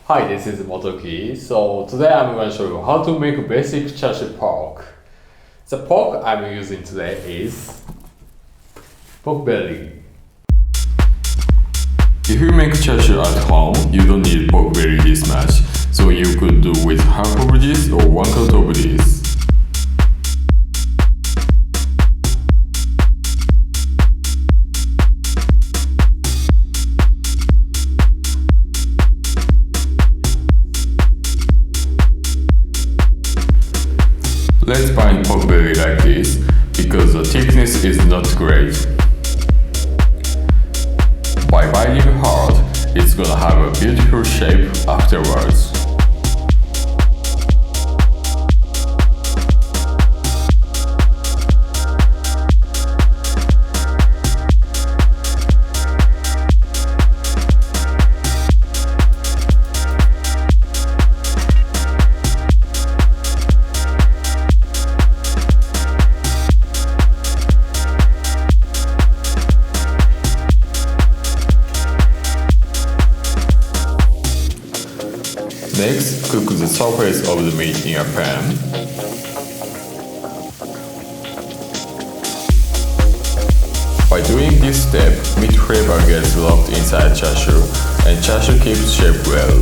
Hi, this is Motoki. So today I'm going to show you how to make basic chashu pork. The pork I'm using today is pork belly. If you make chashu at home, you don't need pork belly this much, so you could do with half of this or 1/4 of this. Let's bind pork belly like this, because the thickness is not great. By binding hard, it's gonna have a beautiful shape afterwards. Next, cook the surface of the meat in a pan. By doing this step, meat flavor gets locked inside chashu, and chashu keeps shape well.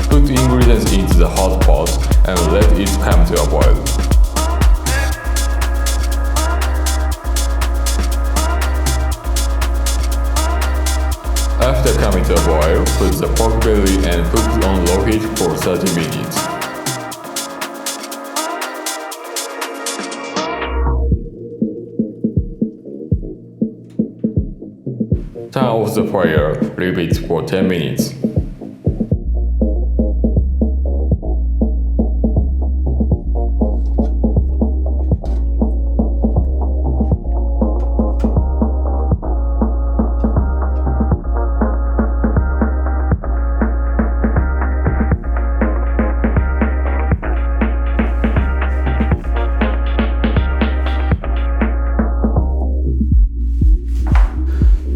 Put ingredients into the hot pot and let it come to a boil. After coming to a boil, put the pork belly and put it on low heat for 30 minutes. Turn off the fire, leave it for 10 minutes.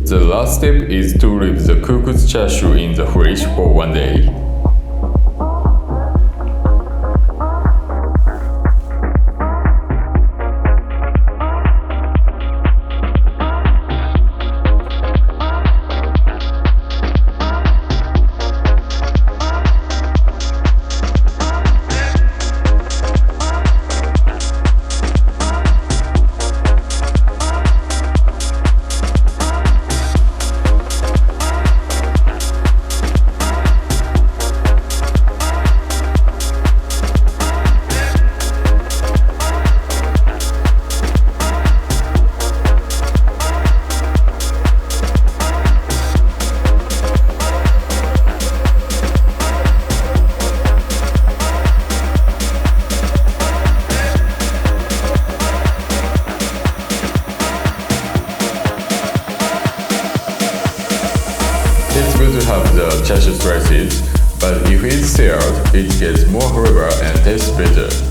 The last step is to leave the cooked chashu in the fridge for 1 day. It's good to have the chashu slices, but if it's seared, it gets more flavor and tastes better.